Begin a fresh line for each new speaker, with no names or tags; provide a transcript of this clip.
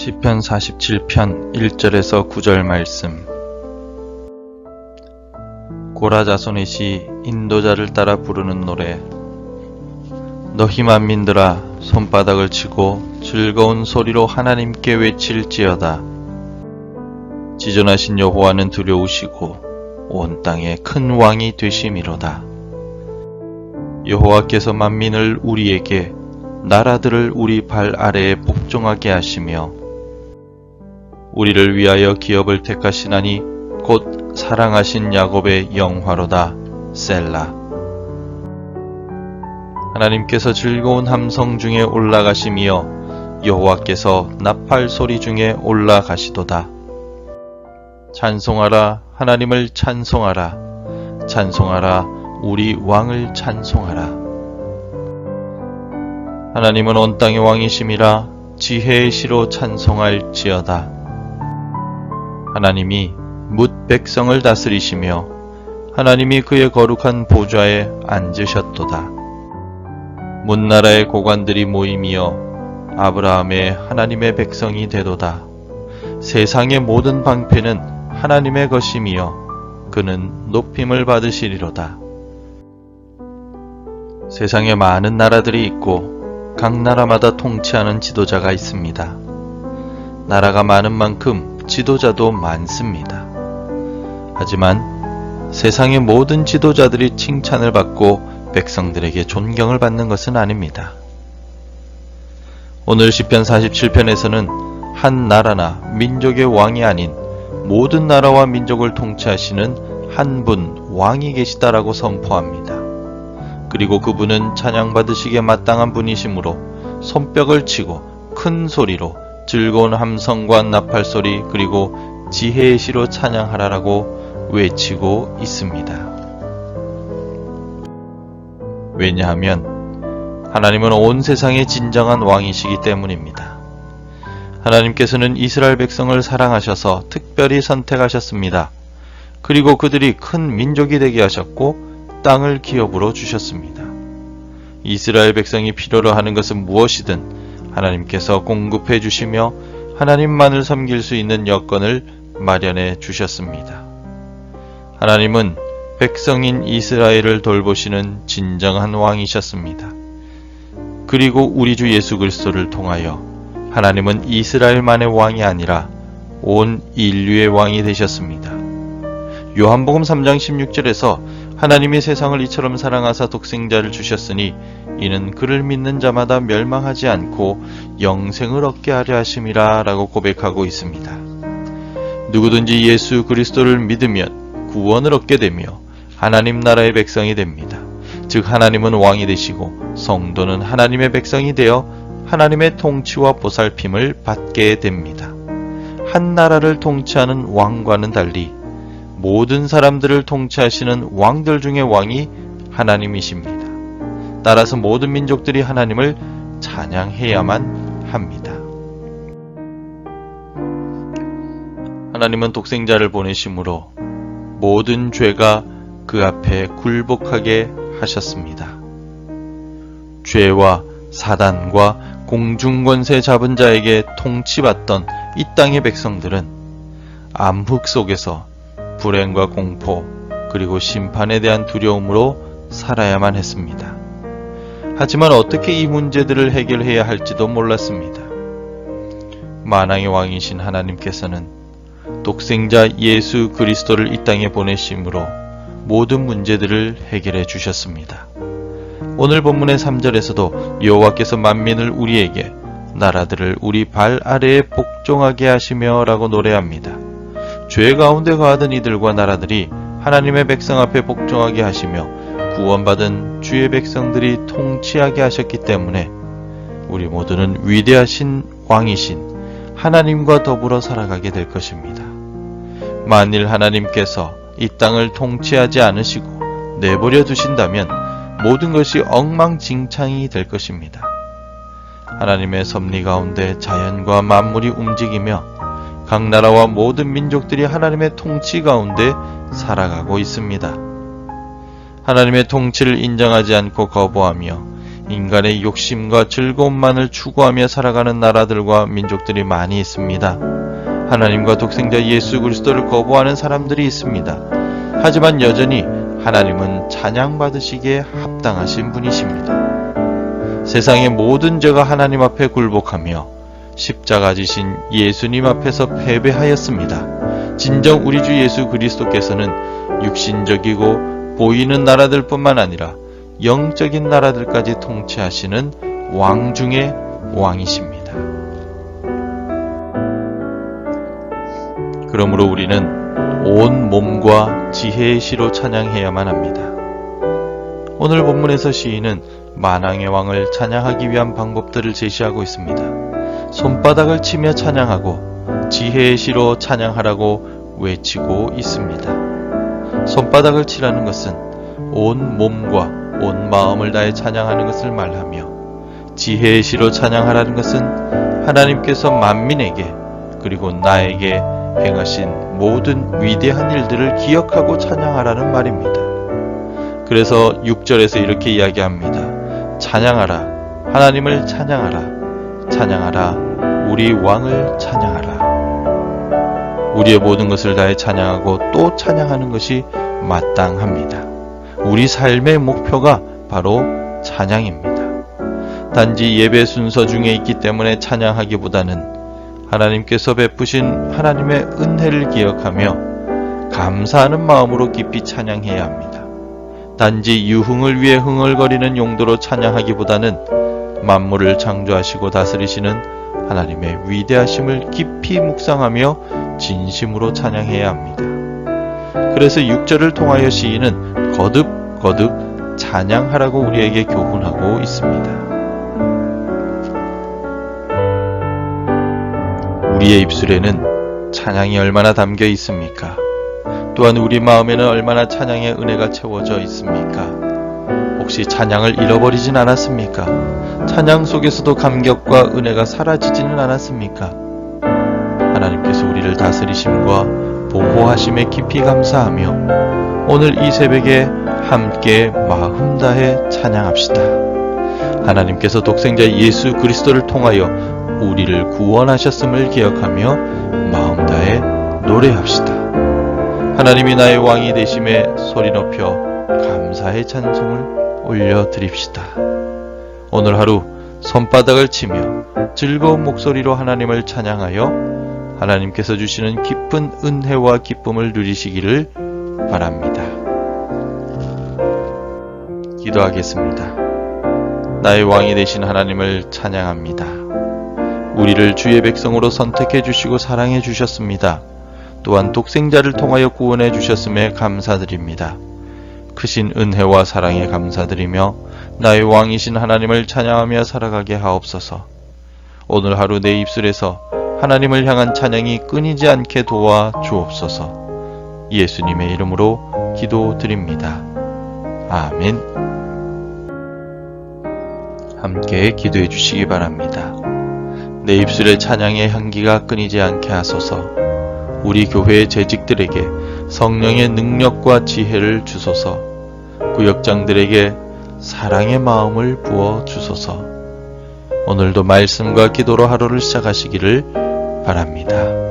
시편 47편 1절에서 9절 말씀. 고라 자손의 인도자를 따라 부르는 노래. 너희 만민들아 손바닥을 치고 즐거운 소리로 하나님께 외칠지어다. 지존하신 여호와는 두려우시고 온 땅에 큰 왕이 되심이로다. 여호와께서 만민을 우리에게, 나라들을 우리 발 아래에 복종하게 하시며 우리를 위하여 기업을 택하시나니 곧 사랑하신 야곱의 영화로다. 셀라. 하나님께서 즐거운 함성 중에 올라가시며 여호와께서 나팔 소리 중에 올라가시도다. 찬송하라, 하나님을 찬송하라. 찬송하라, 우리 왕을 찬송하라. 하나님은 온 땅의 왕이심이라. 지혜의 시로 찬송할지어다. 하나님이 뭇 백성을 다스리시며 하나님이 그의 거룩한 보좌에 앉으셨도다. 문나라의 고관들이 모임이여 아브라함의 하나님의 백성이 되도다. 세상의 모든 방패는 하나님의 것임이여 그는 높임을 받으시리로다. 세상에 많은 나라들이 있고 각 나라마다 통치하는 지도자가 있습니다. 나라가 많은 만큼 지도자도 많습니다. 하지만 세상의 모든 지도자들이 칭찬을 받고 백성들에게 존경을 받는 것은 아닙니다. 오늘 시편 47편에서는 한 나라나 민족의 왕이 아닌 모든 나라와 민족을 통치하시는 한 분 왕이 계시다라고 선포합니다. 그리고 그분은 찬양받으시기에 마땅한 분이시므로 손뼉을 치고 큰 소리로 즐거운 함성과 나팔 소리 그리고 지혜의 시로 찬양하라라고 외치고 있습니다. 왜냐하면 하나님은 온 세상의 진정한 왕이시기 때문입니다. 하나님께서는 이스라엘 백성을 사랑하셔서 특별히 선택하셨습니다. 그리고 그들이 큰 민족이 되게 하셨고 땅을 기업으로 주셨습니다. 이스라엘 백성이 필요로 하는 것은 무엇이든 하나님께서 공급해 주시며 하나님만을 섬길 수 있는 여건을 마련해 주셨습니다. 하나님은 백성인 이스라엘을 돌보시는 진정한 왕이셨습니다. 그리고 우리 주 예수 그리스도를 통하여 하나님은 이스라엘만의 왕이 아니라 온 인류의 왕이 되셨습니다. 요한복음 3장 16절에서 하나님이 세상을 이처럼 사랑하사 독생자를 주셨으니 이는 그를 믿는 자마다 멸망하지 않고 영생을 얻게 하려 하심이라 라고 고백하고 있습니다. 누구든지 예수 그리스도를 믿으면 구원을 얻게 되며 하나님 나라의 백성이 됩니다. 즉 하나님은 왕이 되시고 성도는 하나님의 백성이 되어 하나님의 통치와 보살핌을 받게 됩니다. 한 나라를 통치하는 왕과는 달리 모든 사람들을 통치하시는 왕들 중에 왕이 하나님이십니다. 따라서 모든 민족들이 하나님을 찬양해야만 합니다. 하나님은 독생자를 보내심으로 모든 죄가 그 앞에 굴복하게 하셨습니다. 죄와 사단과 공중권세 잡은 자에게 통치받던 이 땅의 백성들은 암흑 속에서 불행과 공포 그리고 심판에 대한 두려움으로 살아야만 했습니다. 하지만 어떻게 이 문제들을 해결해야 할지도 몰랐습니다. 만왕의 왕이신 하나님께서는 독생자 예수 그리스도를 이 땅에 보내심으로 모든 문제들을 해결해 주셨습니다. 오늘 본문의 3절에서도 여호와께서 만민을 우리에게, 나라들을 우리 발 아래에 복종하게 하시며 라고 노래합니다. 죄 가운데 거하던 이들과 나라들이 하나님의 백성 앞에 복종하게 하시며 구원받은 주의 백성들이 통치하게 하셨기 때문에 우리 모두는 위대하신 왕이신 하나님과 더불어 살아가게 될 것입니다. 만일 하나님께서 이 땅을 통치하지 않으시고 내버려 두신다면 모든 것이 엉망진창이 될 것입니다. 하나님의 섭리 가운데 자연과 만물이 움직이며 각 나라와 모든 민족들이 하나님의 통치 가운데 살아가고 있습니다. 하나님의 통치를 인정하지 않고 거부하며 인간의 욕심과 즐거움만을 추구하며 살아가는 나라들과 민족들이 많이 있습니다. 하나님과 독생자 예수 그리스도를 거부하는 사람들이 있습니다. 하지만 여전히 하나님은 찬양받으시기에 합당하신 분이십니다. 세상의 모든 죄가 하나님 앞에 굴복하며 십자가 지신 예수님 앞에서 패배하였습니다. 진정 우리 주 예수 그리스도께서는 육신적이고 보이는 나라들뿐만 아니라 영적인 나라들까지 통치하시는 왕 중의 왕이십니다. 그러므로 우리는 온 몸과 지혜의 시로 찬양해야만 합니다. 오늘 본문에서 시인은 만왕의 왕을 찬양하기 위한 방법들을 제시하고 있습니다. 손바닥을 치며 찬양하고 지혜의 시로 찬양하라고 외치고 있습니다. 손바닥을 치라는 것은 온 몸과 온 마음을 다해 찬양하는 것을 말하며, 지혜의 시로 찬양하라는 것은 하나님께서 만민에게 그리고 나에게 행하신 모든 위대한 일들을 기억하고 찬양하라는 말입니다. 그래서 6절에서 이렇게 이야기합니다. 찬양하라, 하나님을 찬양하라, 찬양하라, 우리 왕을 찬양하라. 우리의 모든 것을 다해 찬양하고 또 찬양하는 것이 마땅합니다. 우리 삶의 목표가 바로 찬양입니다. 단지 예배 순서 중에 있기 때문에 찬양하기보다는 하나님께서 베푸신 하나님의 은혜를 기억하며 감사하는 마음으로 깊이 찬양해야 합니다. 단지 유흥을 위해 흥얼거리는 용도로 찬양하기보다는 만물을 창조하시고 다스리시는 하나님의 위대하심을 깊이 묵상하며 진심으로 찬양해야 합니다. 그래서 6절을 통하여 시인은 거듭 찬양하라고 우리에게 교훈하고 있습니다. 우리의 입술에는 찬양이 얼마나 담겨 있습니까? 또한 우리 마음에는 얼마나 찬양의 은혜가 채워져 있습니까? 혹시 찬양을 잃어버리진 않았습니까? 찬양 속에서도 감격과 은혜가 사라지지는 않았습니까? 하나님께서 우리를 다스리심과 보호하심에 깊이 감사하며 오늘 이 새벽에 함께 마음 다해 찬양합시다. 하나님께서 독생자 예수 그리스도를 통하여 우리를 구원하셨음을 기억하며 마음 다해 노래합시다. 하나님이 나의 왕이 되심에 소리 높여 감사의 찬송을 올려드립시다. 오늘 하루 손바닥을 치며 즐거운 목소리로 하나님을 찬양하여 하나님께서 주시는 깊은 은혜와 기쁨을 누리시기를 바랍니다. 기도하겠습니다. 나의 왕이 되신 하나님을 찬양합니다. 우리를 주의 백성으로 선택해 주시고 사랑해 주셨습니다. 또한 독생자를 통하여 구원해 주셨음에 감사드립니다. 크신 은혜와 사랑에 감사드리며 나의 왕이신 하나님을 찬양하며 살아가게 하옵소서. 오늘 하루 내 입술에서 하나님을 향한 찬양이 끊이지 않게 도와 주옵소서. 예수님의 이름으로 기도드립니다. 아멘. 함께 기도해 주시기 바랍니다. 내 입술의 찬양의 향기가 끊이지 않게 하소서. 우리 교회의 재직들에게 성령의 능력과 지혜를 주소서. 구역장들에게 사랑의 마음을 부어 주소서. 오늘도 말씀과 기도로 하루를 시작하시기를 바랍니다.